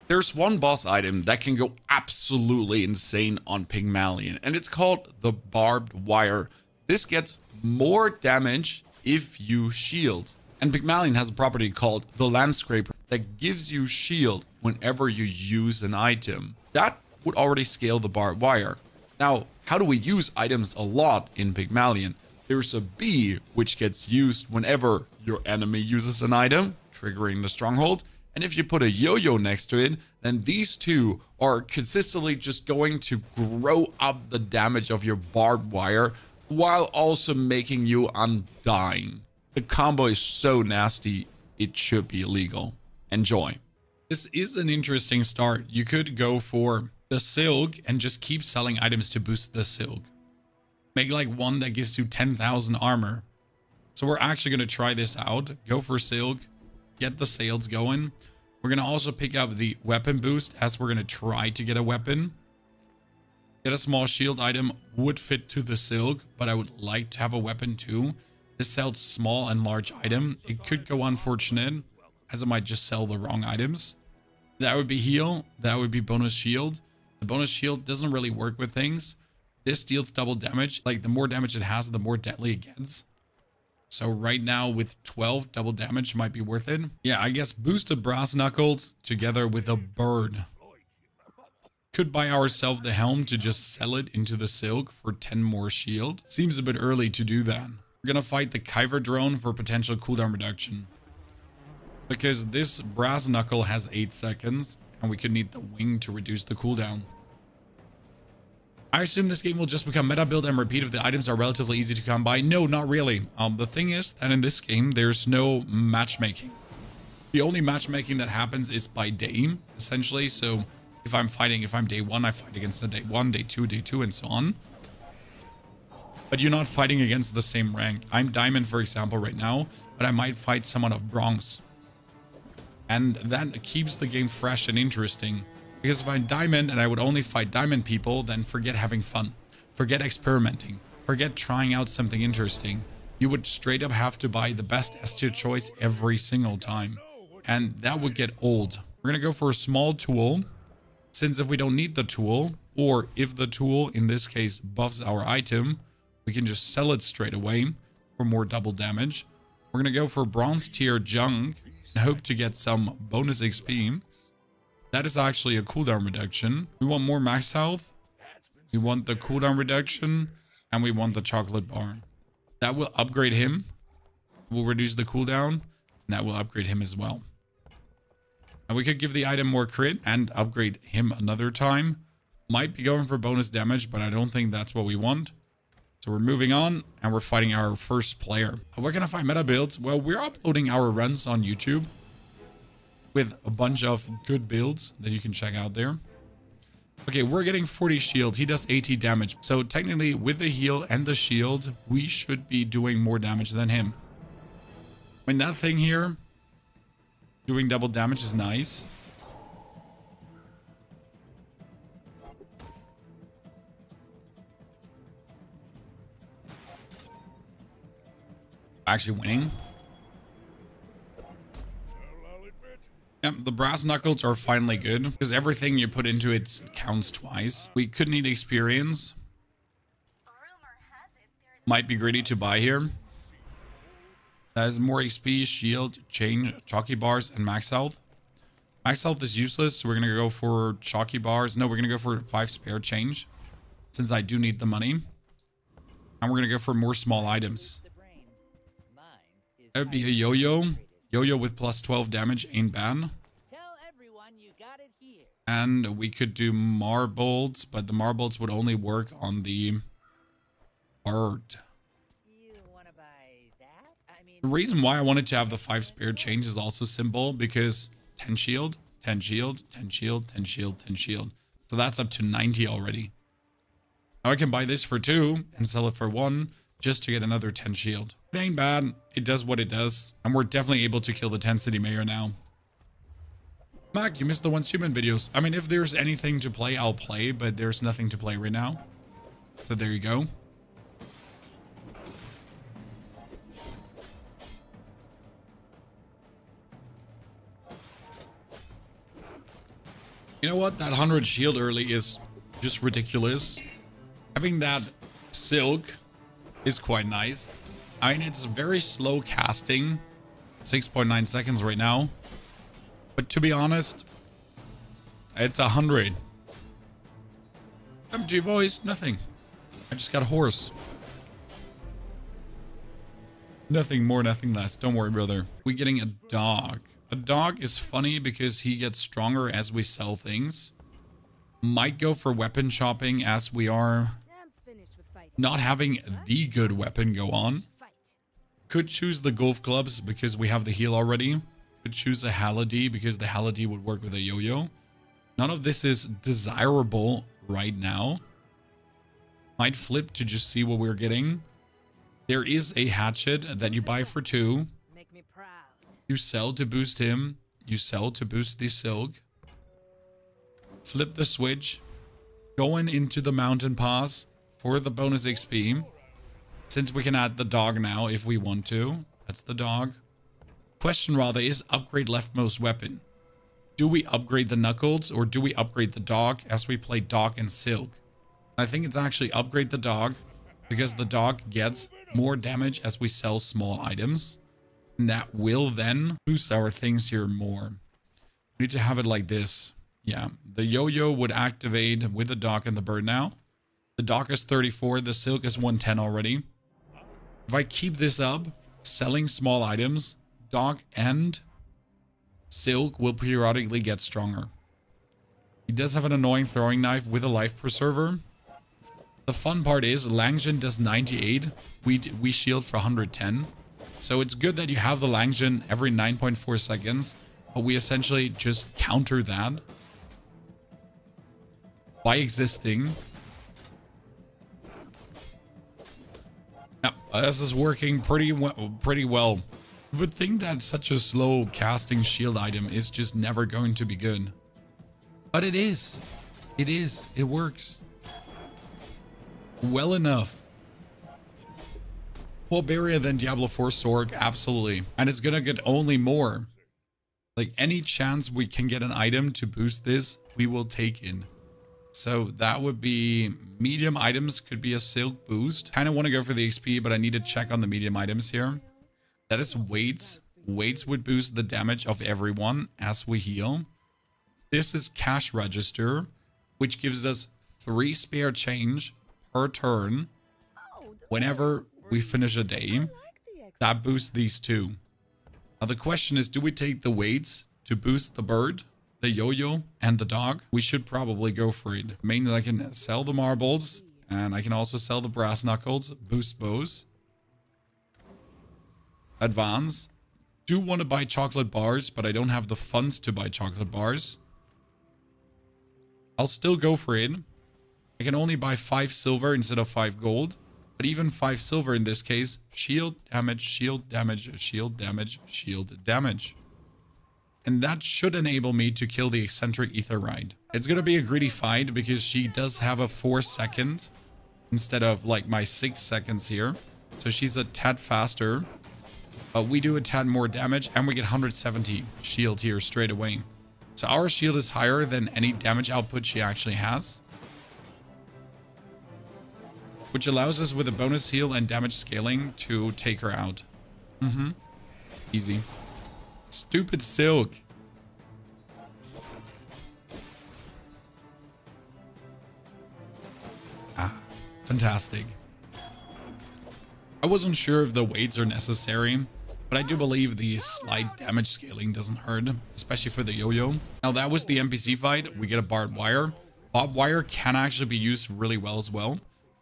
There's one boss item that can go absolutely insane on Pygmalien, and it's called the Barbed Wire. This gets more damage if you shield. And Pygmalien has a property called the Landscraper that gives you shield whenever you use an item. That would already scale the Barbed Wire. Now, how do we use items a lot in Pygmalien? There's a bee which gets used whenever your enemy uses an item, triggering the stronghold. And if you put a yo-yo next to it, then these two are consistently just going to grow up the damage of your barbed wire while also making you undying. The combo is so nasty, it should be illegal. Enjoy. This is an interesting start. You could go for the silk and just keep selling items to boost the silk. Make like one that gives you 10,000 armor. So we're actually going to try this out. Go for silk. Get the sales going. We're going to also pick up the weapon boost as we're going to try to get a weapon. Get a small shield item would fit to the silk, but I would like to have a weapon too. This sells small and large item. It could go unfortunate as it might just sell the wrong items. That would be heal. That would be bonus shield. The bonus shield doesn't really work with things. This deals double damage. Like the more damage it has, the more deadly it gets. So right now with 12, double damage might be worth it. Yeah, I guess boosted brass knuckles together with a bird. Could buy ourselves the helm to just sell it into the silk for 10 more shield. Seems a bit early to do that. We're gonna fight the Kyver drone for potential cooldown reduction. Because this brass knuckle has 8 seconds and we could need the wing to reduce the cooldown. I assume this game will just become meta build and repeat if the items are relatively easy to come by. No, not really. The thing is that in this game, there's no matchmaking. The only matchmaking that happens is by day, essentially. So if I'm day 1, I fight against the day 1, day 2, and so on. But you're not fighting against the same rank. I'm diamond, for example, right now, but I might fight someone of bronze. And that keeps the game fresh and interesting. Because if I'm diamond and I would only fight diamond people, then forget having fun. Forget experimenting. Forget trying out something interesting. You would straight up have to buy the best S tier choice every single time. And that would get old. We're going to go for a small tool. Since if we don't need the tool, or if the tool in this case buffs our item, we can just sell it straight away for more double damage. We're going to go for bronze tier junk and hope to get some bonus XP. That is actually a cooldown reduction. We want more max health. We want the cooldown reduction. And we want the chocolate bar. That will upgrade him. Will reduce the cooldown. And that will upgrade him as well. And we could give the item more crit and upgrade him another time. Might be going for bonus damage, but I don't think that's what we want. So we're moving on and we're fighting our first player. Where can I find meta builds? Well, we're uploading our runs on YouTube with a bunch of good builds that you can check out there. Okay, we're getting 40 shield. He does 80 damage. So technically with the heal and the shield, we should be doing more damage than him. I mean, that thing here doing double damage is nice. Actually winning. Yep, the brass knuckles are finally good because everything you put into it counts twice. We could need experience. Might be greedy to buy here. That has more XP, shield, change, chalky bars, and max health. Max health is useless, so we're gonna go for chalky bars. No, we're gonna go for 5 spare change since I do need the money. And we're gonna go for more small items. That would be a yo-yo. Yo-yo with plus 12 damage ain't bad. And we could do marbles, but the marbles would only work on the bird. The reason why I wanted to have the 5 spare change is also simple because 10 shield, 10 shield, 10 shield, 10 shield, 10 shield. So that's up to 90 already. Now I can buy this for 2 and sell it for 1 just to get another 10 shield. It ain't bad. It does what it does. And we're definitely able to kill the 10 city mayor now. Mac, you missed the Once Human videos. I mean, if there's anything to play, I'll play, but there's nothing to play right now. So there you go. You know what? That 100 shield early is just ridiculous. Having that silk is quite nice. I mean, it's very slow casting. 6.9 seconds right now. But to be honest, it's 100. Empty voice, nothing. I just got a horse. Nothing more, nothing less. Don't worry, brother. We're getting a dog. A dog is funny because he gets stronger as we sell things. Might go for weapon shopping as we are not having the good weapon go on. Could choose the golf clubs because we have the heal already. Could choose a Halidi because the Halidi would work with a Jojo. None of this is desirable right now. Might flip to just see what we're getting. There is a hatchet that you buy for 2. Make me proud. You sell to boost him. You sell to boost the silk. Flip the switch. Going into the mountain pass for the bonus XP. Since we can add the dog now if we want to. That's the dog. Question rather is upgrade leftmost weapon. Do we upgrade the knuckles or do we upgrade the dog as we play dog and silk? I think it's actually upgrade the dog because the dog gets more damage as we sell small items. And that will then boost our things here more. We need to have it like this. Yeah, the Jojo would activate with the dog and the bird now. The dog is 34, the silk is 110 already. If I keep this up, selling small items, dog and silk will periodically get stronger. He does have an annoying throwing knife with a life preserver. The fun part is Langjin does 98. We shield for 110. So it's good that you have the Langjin every 9.4 seconds. But we essentially just counter that by existing. Yeah, this is working pretty well. You would think that such a slow casting shield item is just never going to be good. But it is. It is. It works. Well enough. More barrier than Diablo 4 Sorg, absolutely. And it's gonna get only more. Like any chance we can get an item to boost this, we will take in. So that would be medium items, could be a silk boost. Kind of want to go for the XP, but I need to check on the medium items here. That is weights. Weights would boost the damage of everyone as we heal. This is cash register, which gives us 3 spare change per turn whenever we finish a day. That boosts these 2. Now the question is, do we take the weights to boost the bird, the Jojo, and the dog? We should probably go for it. Mainly I can sell the marbles, and I can also sell the brass knuckles, boost bows. Advance. Do want to buy chocolate bars, but I don't have the funds to buy chocolate bars. I'll still go for it. I can only buy 5 silver instead of 5 gold. But even 5 silver in this case, shield damage, shield damage, shield damage, shield damage. And that should enable me to kill the eccentric ether ride. It's going to be a greedy fight because she does have a 4 second instead of like my 6 seconds here. So she's a tad faster. But we do a tad more damage and we get 170 shield here straight away. So our shield is higher than any damage output she actually has. Which allows us with a bonus heal and damage scaling to take her out. Easy. Stupid silk. Ah, fantastic. I wasn't sure if the weights are necessary, but I do believe the slight damage scaling doesn't hurt, especially for the Jojo. Now that was the NPC fight. We get a barbed wire. Barbed wire can actually be used really well as well.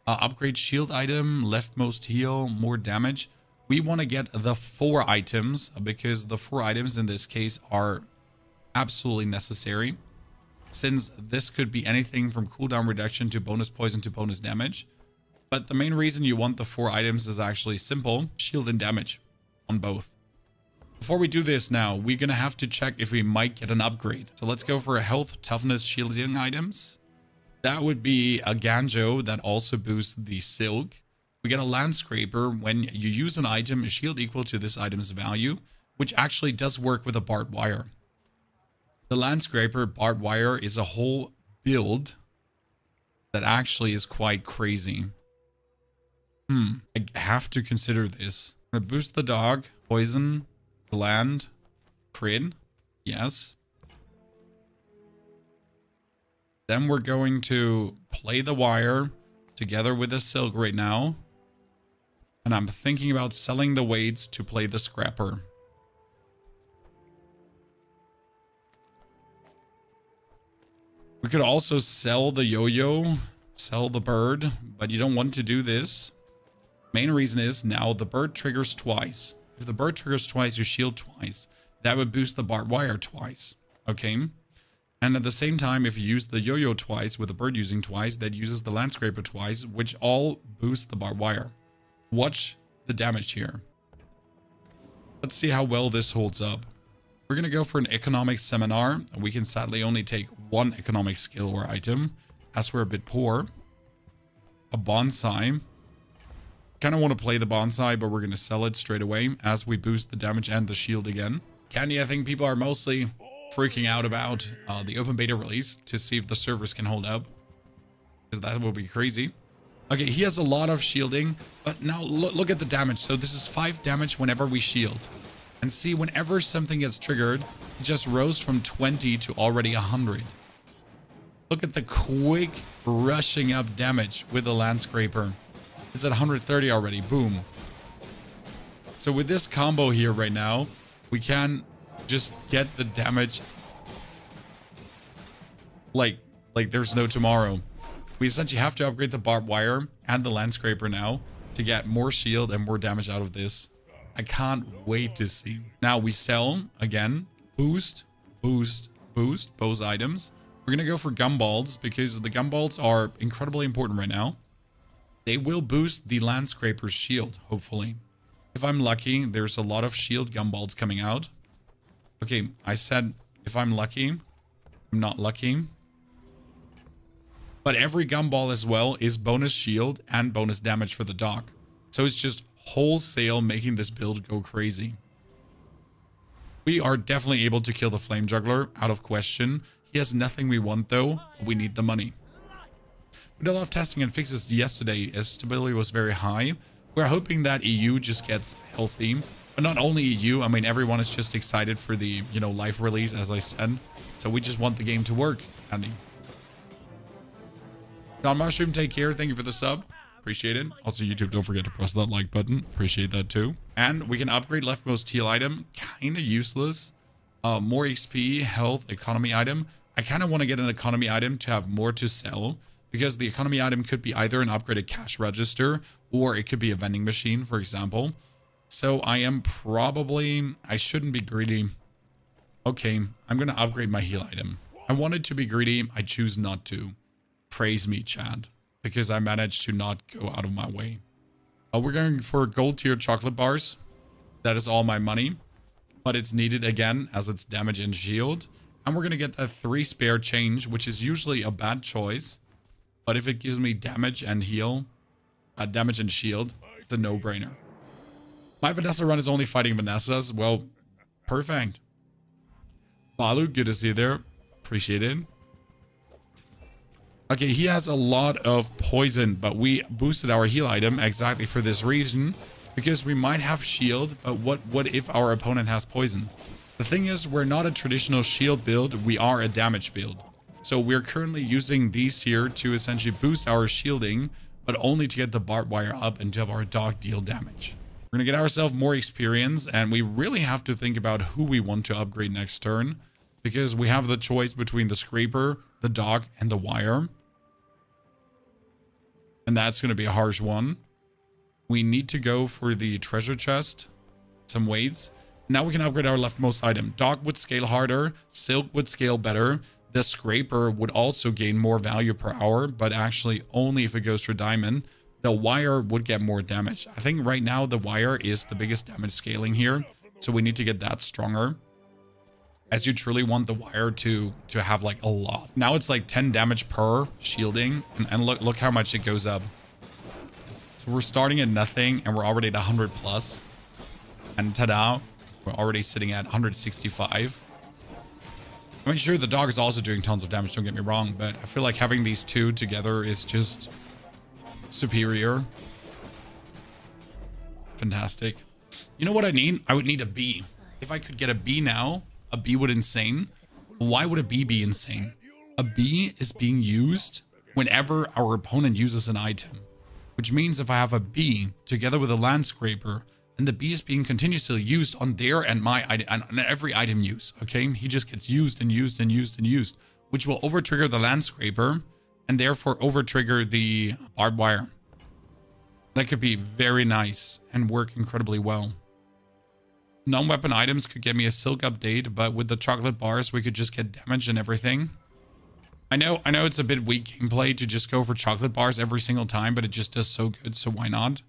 Upgrade shield item, leftmost heal, more damage. We want to get the 4 items because the 4 items in this case are absolutely necessary. Since this could be anything from cooldown reduction to bonus poison to bonus damage. But the main reason you want the 4 items is actually simple. Shield and damage on both. Before we do this now, we're going to have to check if we might get an upgrade. So let's go for a health, toughness, shielding items. That would be a Ganjo that also boosts the silk. We get a landscraper when you use an item, a shield equal to this item's value, which actually does work with a barbed wire. The Landscraper Barbed Wire is a whole build that actually is quite crazy. I have to consider this. I'm gonna boost the dog, poison, land, crit. Yes. Then we're going to play the wire together with the silk right now. And I'm thinking about selling the weights to play the scrapper. We could also sell the yo-yo, sell the bird, but you don't want to do this. Main reason is now the bird triggers twice. If the bird triggers twice, you shield twice. That would boost the barbed wire twice. Okay. And at the same time, if you use the yo-yo twice with the bird using twice, that uses the Landscraper twice, which all boost the barbed wire. Watch the damage here. Let's see how well this holds up. We're going to go for an economic seminar. We can sadly only take one economic skill or item as we're a bit poor. A bonsai. Kind of want to play the bonsai, but we're going to sell it straight away as we boost the damage and the shield again. Candy, I think people are mostly freaking out about the open beta release to see if the servers can hold up, because that will be crazy. Okay, he has a lot of shielding, but now look at the damage. So this is 5 damage whenever we shield. And see, whenever something gets triggered, it just rose from 20 to already 100. Look at the quick rushing up damage with the Landscraper. It's at 130 already. Boom. So with this combo here right now, we can just get the damage like there's no tomorrow. We essentially have to upgrade the barbed wire and the Landscraper now to get more shield and more damage out of this. I can't wait to see. Now we sell again. Boost, boost, boost both items. We're going to go for gumballs because the gumballs are incredibly important right now. They will boost the Landscraper's shield, hopefully. If I'm lucky, there's a lot of shield gumballs coming out. Okay, I said if I'm lucky. I'm not lucky. But every gumball as well is bonus shield and bonus damage for the dog. So it's just wholesale making this build go crazy. We are definitely able to kill the Flame Juggler, out of question. He has nothing we want though. We need the money. We did a lot of testing and fixes yesterday as stability was very high. We're hoping that EU just gets healthy. But not only EU, I mean everyone is just excited for the, live release, as I said. So we just want the game to work, Andy. Don Mushroom, take care. Thank you for the sub. Appreciate it. Also, YouTube, don't forget to press that like button. Appreciate that too. And we can upgrade leftmost teal item. Kind of useless. More XP, health, economy item. I kind of want to get an economy item to have more to sell, because the economy item could be either an upgraded cash register or it could be a vending machine, for example. So I shouldn't be greedy. Okay, I'm going to upgrade my heal item. I wanted to be greedy. I choose not to. Praise me, Chad, because I managed to not go out of my way. We're going for gold tier chocolate bars. That is all my money, but it's needed again as it's damage and shield. And we're going to get that 3 spare change, which is usually a bad choice. But if it gives me damage and heal, damage and shield, it's a no-brainer. My Vanessa run is only fighting Vanessa's. Well, perfect. Balu, good to see you there. Appreciate it. Okay, he has a lot of poison, but we boosted our heal item exactly for this reason, because we might have shield, but what if our opponent has poison? The thing is, we're not a traditional shield build, we are a damage build. So we're currently using these here to essentially boost our shielding, but only to get the barbed wire up and to have our dog deal damage. We're going to get ourselves more experience, and we really have to think about who we want to upgrade next turn, because we have the choice between the scraper, the dog, and the wire. And that's going to be a harsh one. We need to go for the treasure chest, some weights. Now we can upgrade our leftmost item. Dog would scale harder, silk would scale better. The scraper would also gain more value per hour, but actually only if it goes for diamond. The wire would get more damage. I think right now the wire is the biggest damage scaling here, so we need to get that stronger, as you truly want the wire to have like a lot. Now it's like 10 damage per shielding, and look how much it goes up. So we're starting at nothing and we're already at 100 plus, and ta-da, we're already sitting at 165. I mean, sure, the dog is also doing tons of damage, don't get me wrong, but I feel like having these two together is just superior. Fantastic. You know what I need? I would need a bee. If I could get a bee now, a bee would insane. Why would a bee be insane? A bee is being used whenever our opponent uses an item, which means if I have a bee together with a land scraper, and the bee is being continuously used on their and my item, and on every item use, okay? He just gets used and used and used and used, which will over-trigger the land scraper and therefore over-trigger the barbed wire. That could be very nice and work incredibly well. Non-weapon items could get me a silk update, but with the chocolate bars, we could just get damage and everything. I know it's a bit weak gameplay to just go for chocolate bars every single time, but it just does so good, so why not?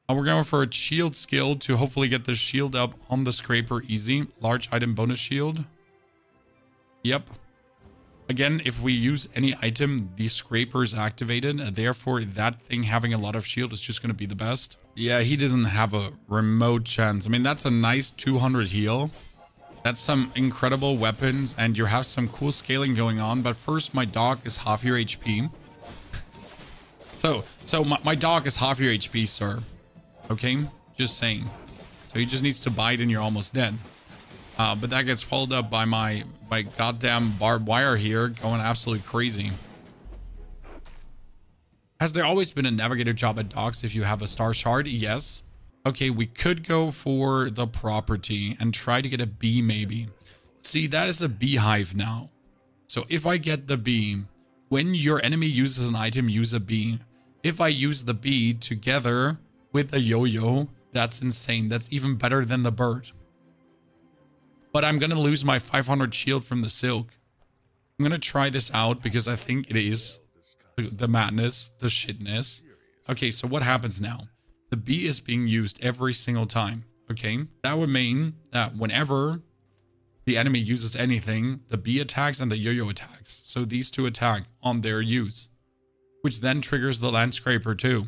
We're going for a shield skill to hopefully get the shield up on the scraper easy. Large item bonus shield. Yep. Again, if we use any item, the scraper is activated. Therefore, that thing having a lot of shield is just going to be the best. Yeah, he doesn't have a remote chance. I mean, that's a nice 200 heal. That's some incredible weapons, and you have some cool scaling going on. But first, my dog is half your HP. So my dog is half your HP, sir. Okay, just saying. So he just needs to bite and you're almost dead. But that gets followed up by my goddamn barbed wire here going absolutely crazy. Has there always been a navigator job at docks if you have a star shard? Yes. Okay, we could go for the property and try to get a bee maybe. See, that is a beehive now. So if I get the bee, when your enemy uses an item, use a bee. If I use the bee together with a yo-yo, that's insane. That's even better than the bird. But I'm going to lose my 500 shield from the silk. I'm going to try this out because I think it is the madness, the shitness. Okay, so what happens now? The bee is being used every single time. Okay, that would mean that whenever the enemy uses anything, the bee attacks and the yo-yo attacks. So these two attack on their use, which then triggers the land scraper too.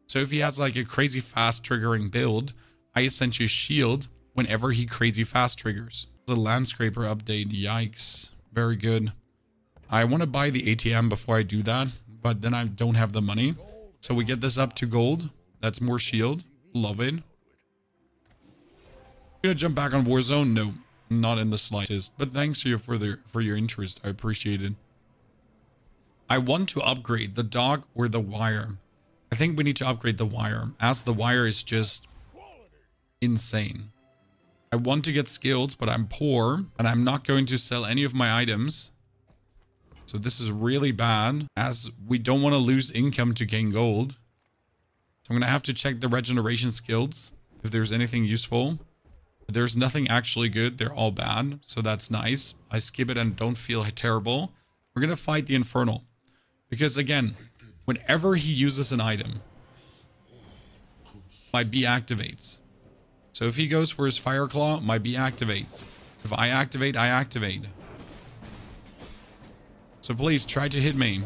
So if he has like a crazy fast triggering build, I essentially shield whenever he crazy fast triggers. The land scraper update, yikes. Very good. I want to buy the ATM before I do that, but then I don't have the money. So we get this up to gold. That's more shield. Love it. Gonna jump back on Warzone? No, not in the slightest. But thanks to you for your interest. I appreciate it. I want to upgrade the dog or the wire. I think we need to upgrade the wire, as the wire is just insane. I want to get skills, but I'm poor, and I'm not going to sell any of my items. So this is really bad, as we don't want to lose income to gain gold. So I'm going to have to check the regeneration skills, if there's anything useful. There's nothing actually good, they're all bad, so that's nice. I skip it and don't feel terrible. We're going to fight the Infernal. Because again, whenever he uses an item, my bee activates. So if he goes for his Fire Claw, my bee activates. If I activate, I activate. So please try to hit me.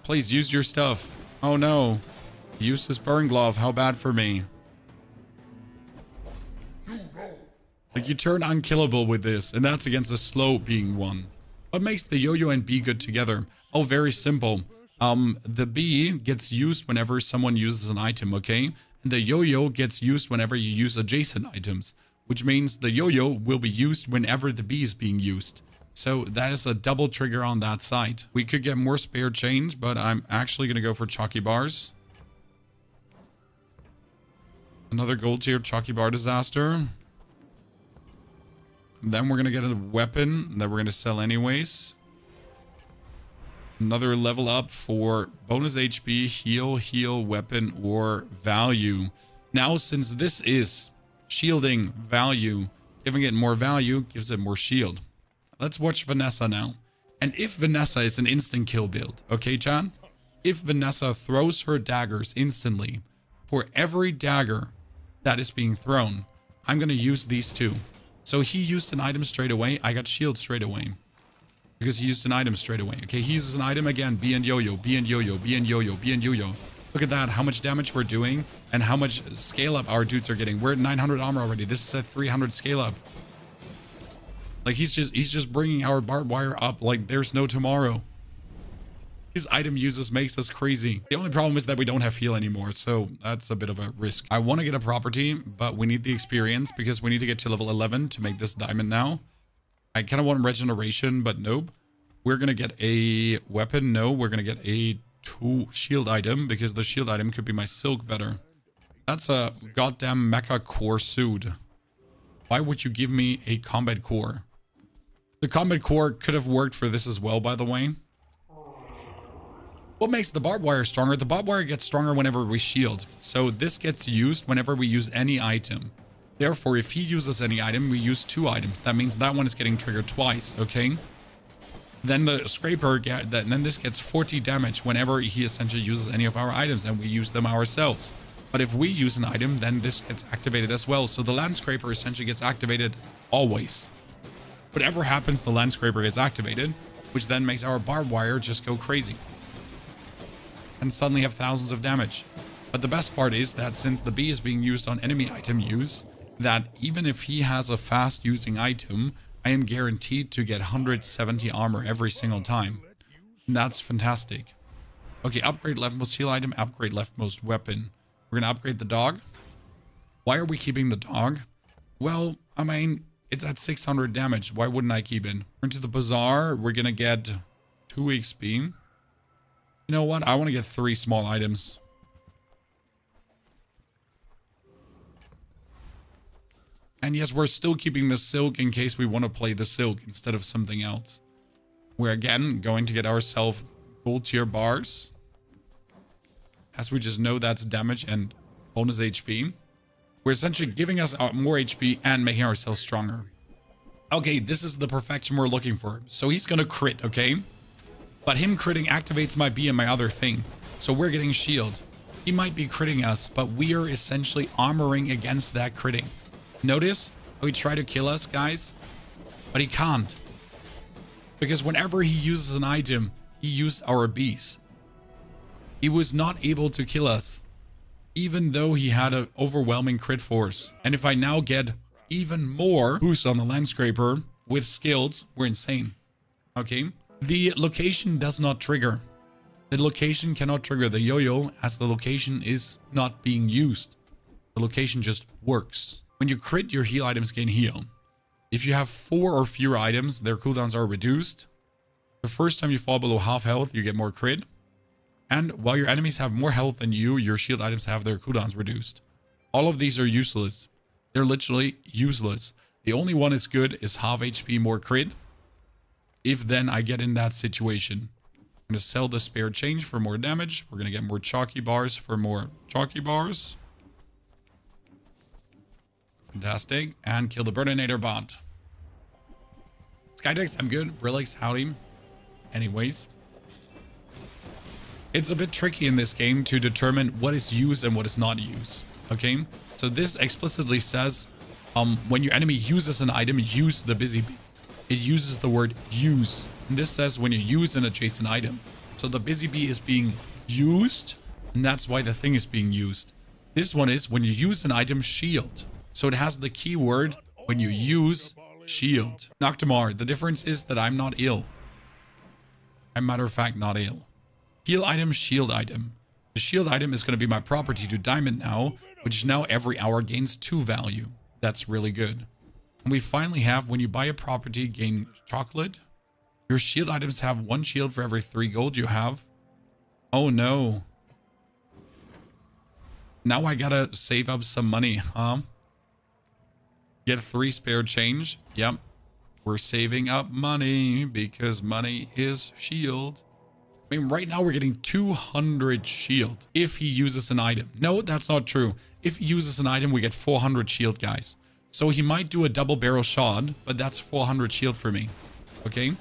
Please use your stuff. Oh no. Use this burn glove. How bad for me. Like, you turn unkillable with this, and that's against a slow being one. What makes the yo-yo and bee good together? Oh, very simple. The bee gets used whenever someone uses an item, okay? And the yo-yo gets used whenever you use adjacent items, which means the yo-yo will be used whenever the bee is being used. So that is a double trigger on that side. We could get more spare change, but I'm actually going to go for chalky bars. Another gold tier chalky bar disaster. Then we're going to get a weapon that we're going to sell anyways. Another level up for bonus HP, heal, weapon, or value. Now, since this is shielding value, giving it more value gives it more shield. Let's watch Vanessa now. And if Vanessa is an instant kill build, okay, Chan? If Vanessa throws her daggers instantly, for every dagger that is being thrown, I'm going to use these two. So he used an item straight away. I got shield straight away. Because he used an item straight away. Okay, he uses an item again. B and yo-yo, B and yo-yo, B and yo-yo, B and yo-yo. Look at that, how much damage we're doing and how much scale up our dudes are getting. We're at 900 armor already. This is at 300 scale up. Like he's just bringing our barbed wire up like there's no tomorrow. His item uses makes us crazy. The only problem is that we don't have heal anymore, so that's a bit of a risk. I want to get a property, but we need the experience because we need to get to level 11 to make this diamond now. I kind of want regeneration, but nope. We're going to get a weapon. No, we're going to get a shield item because the shield item could be my silk better. That's a goddamn mecha core suit. Why would you give me a combat core? The combat core could have worked for this as well, by the way. What makes the barbed wire stronger? The barbed wire gets stronger whenever we shield. So this gets used whenever we use any item. Therefore, if he uses any item, we use 2 items. That means that one is getting triggered twice, okay? Then the scraper, then this gets 40 damage whenever he essentially uses any of our items and we use them ourselves. But if we use an item, then this gets activated as well. So the land scraper essentially gets activated always. Whatever happens, the land scraper gets activated, which then makes our barbed wire just go crazy. And suddenly have thousands of damage. But the best part is that since the bee is being used on enemy item use, that even if he has a fast using item, I am guaranteed to get 170 armor every single time. And that's fantastic. Okay, upgrade leftmost heal item, upgrade leftmost weapon. We're gonna upgrade the dog. Why are we keeping the dog? Well, I mean, it's at 600 damage. Why wouldn't I keep it? Turn to the Bazaar. We're gonna get 2 XP. You know what? I want to get 3 small items. And yes, we're still keeping the silk in case we want to play the silk instead of something else. We're again going to get ourselves gold tier bars. As we just know that's damage and bonus HP. We're essentially giving us more HP and making ourselves stronger. Okay, this is the perfection we're looking for. So he's going to crit, okay? But him critting activates my B and my other thing. So we're getting shield. He might be critting us, but we are essentially armoring against that critting. Notice how he tried to kill us, guys? But he can't. Because whenever he uses an item, he used our Bs. He was not able to kill us. Even though he had an overwhelming crit force. And if I now get even more boost on the land scraper with skills, we're insane. Okay? The location does not trigger. The location cannot trigger the yo-yo as the location is not being used. The location just works. When you crit, your heal items gain heal. If you have 4 or fewer items, their cooldowns are reduced. The first time you fall below half health, you get more crit. And while your enemies have more health than you, your shield items have their cooldowns reduced. All of these are useless. They're literally useless. The only one is good is half HP more crit. If then I get in that situation. I'm going to sell the spare change for more damage. We're going to get more chalky bars for more chalky bars. Fantastic. And kill the Burninator bot. Skydex, I'm good. Brilix, howdy. Anyways. It's a bit tricky in this game to determine what is used and what is not used. Okay? So this explicitly says, when your enemy uses an item, use the busy bee. It uses the word use. And this says when you use an adjacent item. So the busy bee is being used, and that's why the thing is being used. This one is when you use an item, shield. So it has the keyword when you use shield. Noctamar, the difference is that I'm not ill. I'm matter of fact not ill. Heal item, shield item. The shield item is going to be my property to diamond now, which now every hour gains 2 value. That's really good. And we finally have when you buy a property, gain chocolate. Your shield items have 1 shield for every 3 gold you have. Oh no. Now I gotta save up some money, huh? Get 3 spare change. Yep. We're saving up money because money is shield. I mean, right now we're getting 200 shield if he uses an item. No, that's not true. If he uses an item, we get 400 shield, guys. So he might do a double barrel shot, but that's 400 shield for me. Okay?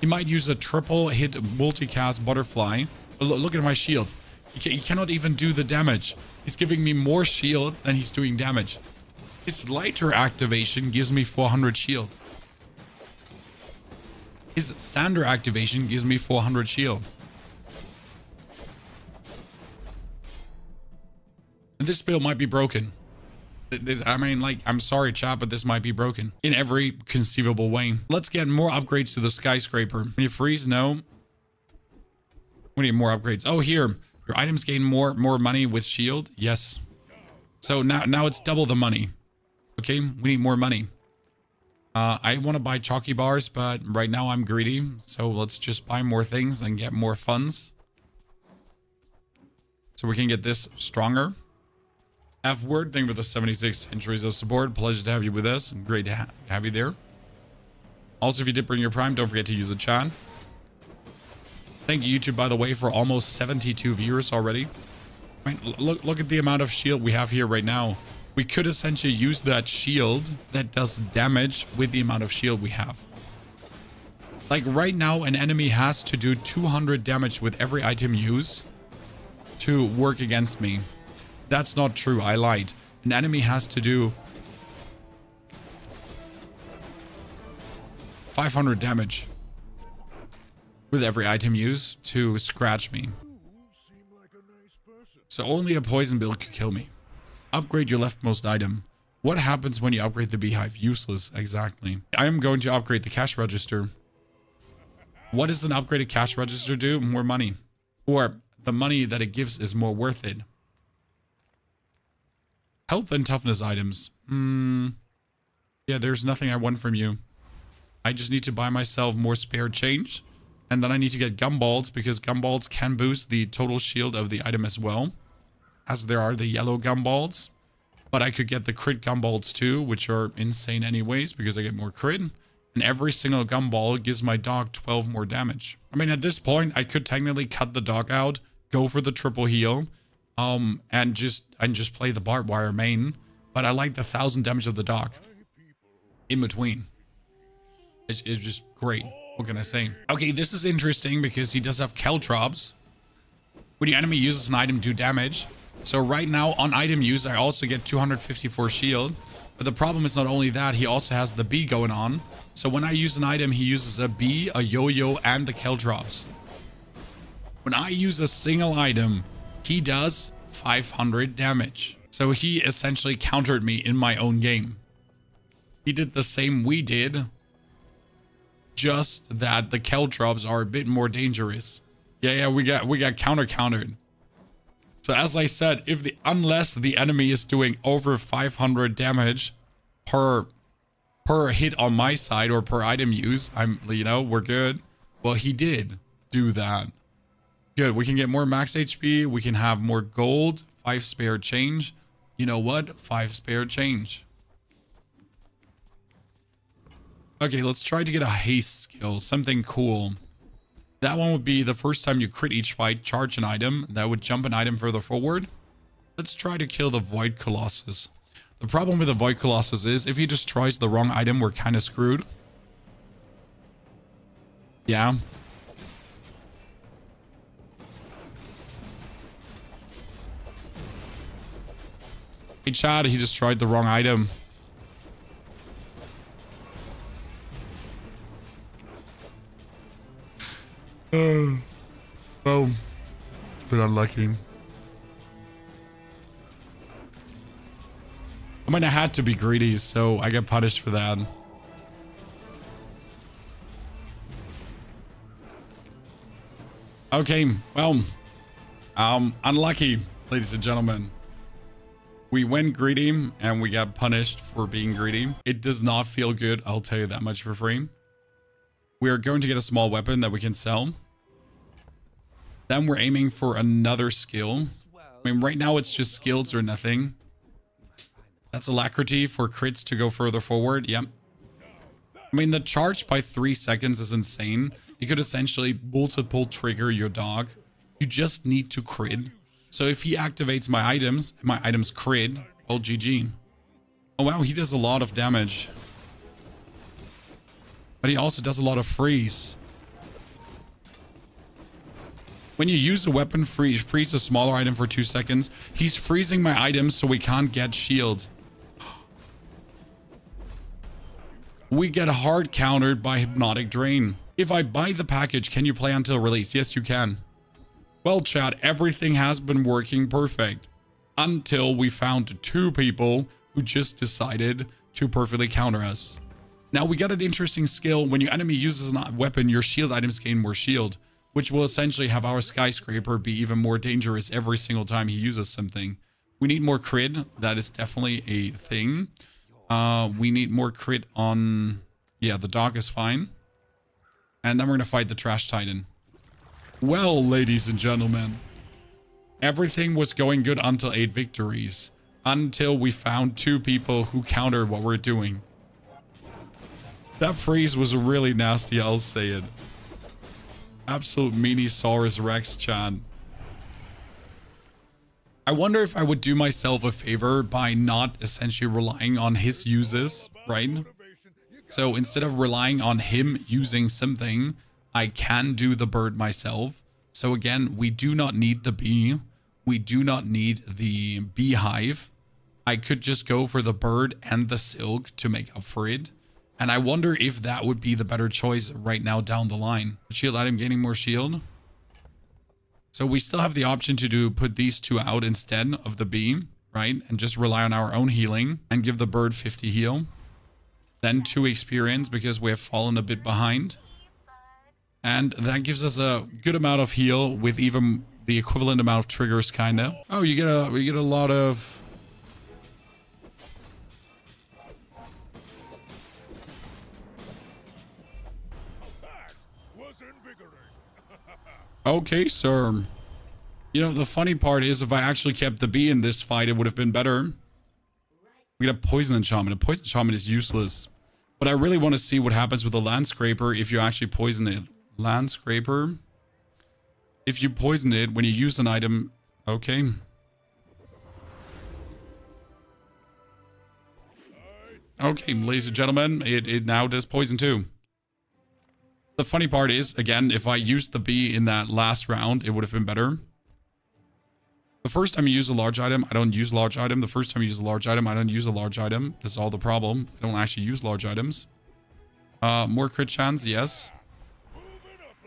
He might use a triple hit multicast butterfly. But look at my shield. He cannot even do the damage. He's giving me more shield than he's doing damage. His lighter activation gives me 400 shield. His Sander activation gives me 400 shield. This build might be broken. I mean, like, I'm sorry, chat, but this might be broken in every conceivable way. Let's get more upgrades to the skyscraper. Can you freeze? No. We need more upgrades. Oh, here. Your items gain more money with shield. Yes. So now it's double the money. Okay, we need more money. I want to buy chalky bars, but right now I'm greedy. So let's just buy more things and get more funds. So we can get this stronger. F-word, thank you for the 76 centuries of support. Pleasure to have you with us. Great to have you there. Also, if you did bring your prime, don't forget to use the chat. Thank you, YouTube, by the way, for almost 72 viewers already. Right, look at the amount of shield we have here right now. We could essentially use that shield that does damage with the amount of shield we have. Like right now, an enemy has to do 200 damage with every item used to work against me. That's not true. I lied. An enemy has to do 500 damage with every item used to scratch me. So only a poison build could kill me. Upgrade your leftmost item. What happens when you upgrade the beehive? Useless, exactly. I am going to upgrade the cash register. What does an upgraded cash register do? More money. Or the money that it gives is more worth it. Health and toughness items. Yeah, there's nothing I want from you. I just need to buy myself more spare change. And then I need to get gumballs because gumballs can boost the total shield of the item as well. As there are the yellow gumballs. But I could get the crit gumballs too, which are insane anyways because I get more crit. And every single gumball gives my dog 12 more damage. I mean, at this point, I could technically cut the dog out, go for the triple heal, and just play the barbed wire main. But I like the 1000 damage of the dog in between. It's just great. What can I say? Okay, this is interesting because he does have caltrops. When the enemy uses an item, do damage. So right now on item use, I also get 254 shield. But the problem is not only that, he also has the bee going on. So when I use an item, he uses a bee, a yo-yo, and the caltrops. When I use a single item, he does 500 damage. So he essentially countered me in my own game. He did the same we did. Just that the caltrops are a bit more dangerous. Yeah, we got countered. So as I said, unless the enemy is doing over 500 damage per hit on my side or per item use, we're good. Well, he did do that. Good. We can get more max HP. We can have more gold. 5 spare change. You know what? 5 spare change. Okay, let's try to get a haste skill, something cool. That one would be the first time you crit each fight, charge an item. That would jump an item further forward. Let's try to kill the Void Colossus. The problem with the Void Colossus is if he destroys the wrong item, we're kind of screwed. Yeah. Hey, Chad, he destroyed the wrong item. Oh, it's been unlucky. I mean, I had to be greedy, so I get punished for that. Okay, well, unlucky, ladies and gentlemen. We went greedy and we got punished for being greedy. It does not feel good, I'll tell you that much for free. We are going to get a small weapon that we can sell. Then we're aiming for another skill. I mean, right now it's just skills or nothing. That's alacrity for crits to go further forward. Yep. I mean, the charge by 3 seconds is insane. You could essentially multiple trigger your dog. You just need to crit. So if he activates my items crit, well, GG. Oh, wow, he does a lot of damage. But he also does a lot of freeze. When you use a weapon, freeze a smaller item for 2 seconds. He's freezing my items so we can't get shield. We get hard countered by Hypnotic Drain. If I buy the package, can you play until release? Yes, you can. Well, chat, everything has been working perfect. until we found two people who just decided to perfectly counter us. Now we got an interesting skill. When your enemy uses a weapon, your shield items gain more shield, which will essentially have our skyscraper be even more dangerous every single time he uses something. We need more crit. That is definitely a thing. We need more crit on... Yeah, the dog is fine. And then we're going to fight the Trash Titan. Well, ladies and gentlemen, everything was going good until 8 victories. Until we found two people who countered what we're doing. That freeze was really nasty, I'll say it. Absolute Minisaurus Rex Chan. I wonder if I would do myself a favor by not essentially relying on his uses, right? So instead of relying on him using something, I can do the bird myself. So again, we do not need the bee. We do not need the beehive. I could just go for the bird and the silk to make up for it. And I wonder if that would be the better choice right now down the line. Shield item gaining more shield. So we still have the option to put these two out instead of the bee, right? And just rely on our own healing and give the bird 50 heal. Then 2 experience because we have fallen a bit behind. And that gives us a good amount of heal with even the equivalent amount of triggers, kind of. Oh, you get a lot of... Okay, sir. You know, the funny part is if I actually kept the bee in this fight, it would have been better. We got a poison enchantment. A poison enchantment is useless. But I really want to see what happens with the land scraper if you actually poison it. Land scraper. If you poison it when you use an item. Okay. Okay, ladies and gentlemen, it now does poison too. The funny part is, again, if I used the bee in that last round, it would have been better. The first time you use a large item, I don't use large item. The first time you use a large item, I don't use a large item. That's all the problem. I don't actually use large items. More crit chance, yes.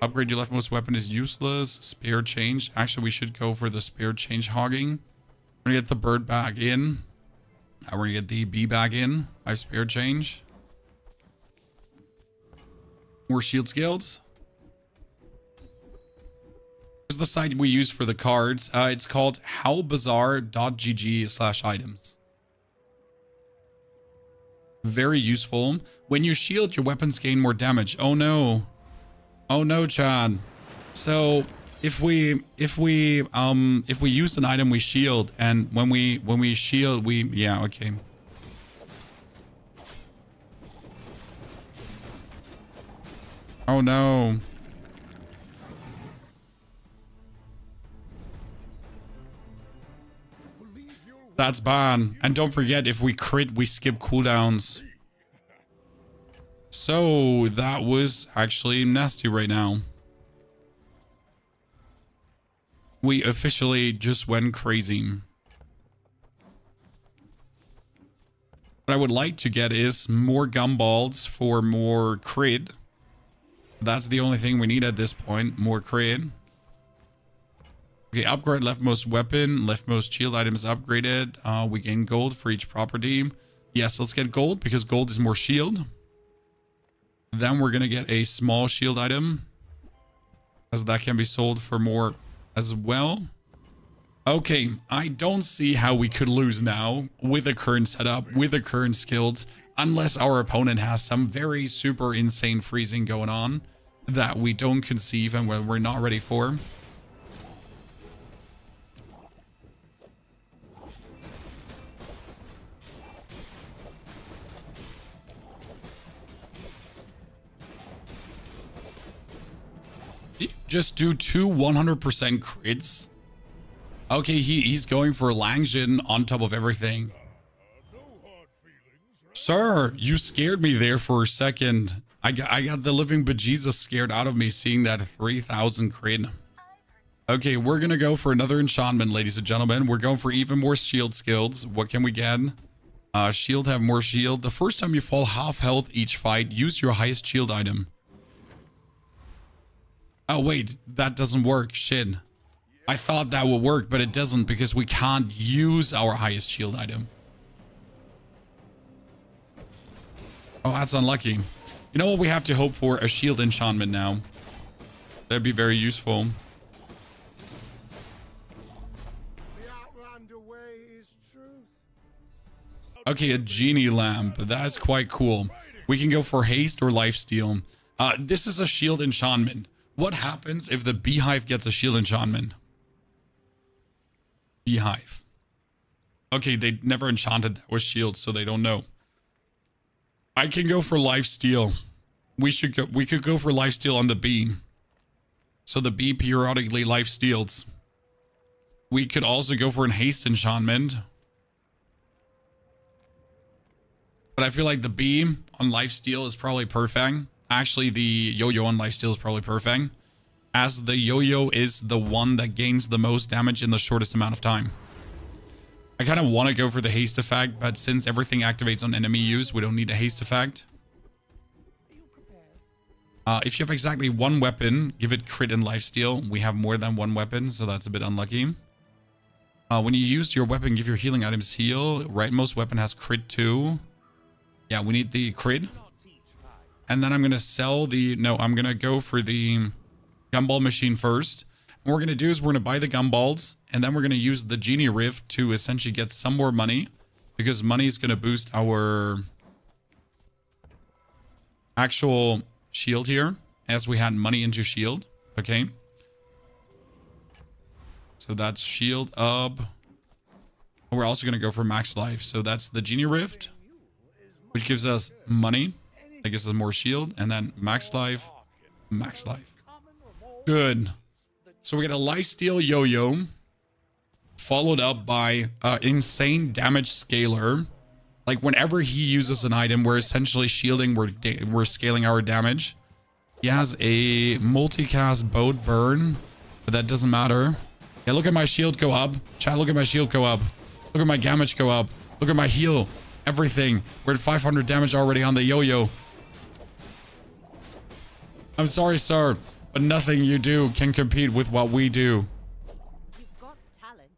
Upgrade your leftmost weapon is useless. Spear change. Actually, we should go for the spear change hogging. We're gonna get the bird back in. Now we're gonna get the bee back in. I have spear change. More shield skills. Here's the site we use for the cards. It's called howlbazaar.gg/items. Very useful. When you shield, your weapons gain more damage. Oh no. Oh no, Chan. So if we use an item, we shield, and when we shield, yeah, okay. Oh no. That's bad. And don't forget, if we crit, we skip cooldowns. So that was actually nasty right now. We officially just went crazy. What I would like to get is more gumballs for more crit. That's the only thing we need at this point. More crit. Okay, upgrade leftmost weapon. Leftmost shield item is upgraded. We gain gold for each property. Yes, let's get gold because gold is more shield. Then we're going to get a small shield item, as that can be sold for more as well. Okay, I don't see how we could lose now with the current setup, with the current skills, unless our opponent has some very super insane freezing going on that we don't conceive and we're not ready for. Just do 2 100% crits. Okay, he's going for Langjin on top of everything. Sir, you scared me there for a second. I got the living bejesus scared out of me seeing that 3000 crit. Okay, we're gonna go for another enchantment, ladies and gentlemen. We're going for even more shield skills. What can we get? Shield, have more shield. The first time you fall half health each fight, use your highest shield item. Oh, wait, that doesn't work. Shit. I thought that would work, but it doesn't because we can't use our highest shield item. Oh, that's unlucky. You know what we have to hope for? A shield enchantment now. That'd be very useful. Okay, a genie lamp. That's quite cool. We can go for haste or lifesteal. This is a shield enchantment. What happens if the beehive gets a shield enchantment? Beehive. Okay, they never enchanted that with shields, so they don't know. I can go for lifesteal. We could go for lifesteal on the bee. So the bee periodically lifesteals. We could also go for an haste enchantment. But I feel like the bee on lifesteal is probably perfect. Actually, the yo-yo on lifesteal is probably perfect, as the yo-yo is the one that gains the most damage in the shortest amount of time. I kind of want to go for the haste effect, but since everything activates on enemy use, we don't need a haste effect. If you have exactly one weapon, give it crit and lifesteal. We have more than one weapon, so that's a bit unlucky. When you use your weapon, give your healing items heal. Rightmost weapon has crit too. Yeah, we need the crit. And then I'm going to sell the... No, I'm going to go for the gumball machine first. What we're going to do is we're going to buy the gumballs. And then we're going to use the genie rift to essentially get some more money. Because money is going to boost our actual shield here. As we had money into shield. Okay. So that's shield up. We're also going to go for max life. So that's the genie rift, which gives us money. That gives us more shield, and then max life, max life. Good. So we get a lifesteal yo-yo, followed up by insane damage scaler. Like whenever he uses an item, we're essentially shielding, we're scaling our damage. He has a multicast boat burn, but that doesn't matter. Yeah, look at my shield go up. Chat, look at my shield go up. Look at my damage go up. Look at my heal. Everything. We're at 500 damage already on the yo-yo. I'm sorry, sir, but nothing you do can compete with what we do. You've got talent.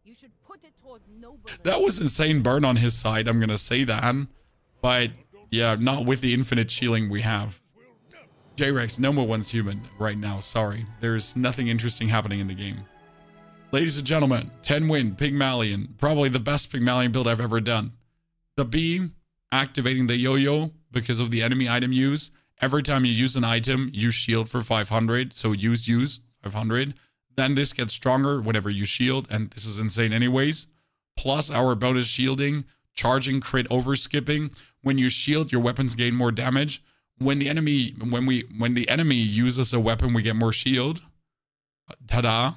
You should put it toward noble. That was insane burn on his side, I'm gonna say that. But yeah, not with the infinite shielding we have. J-Rex, no more one's human right now, sorry. There's nothing interesting happening in the game. Ladies and gentlemen, 10 win Pygmalien. Probably the best Pygmalien build I've ever done. The bee, activating the yo-yo because of the enemy item use. Every time you use an item, you shield for 500. So use 500. Then this gets stronger whenever you shield. And this is insane anyways. Plus our bonus shielding, charging, crit, over skipping. When you shield, your weapons gain more damage. When the enemy uses a weapon, we get more shield. Ta-da.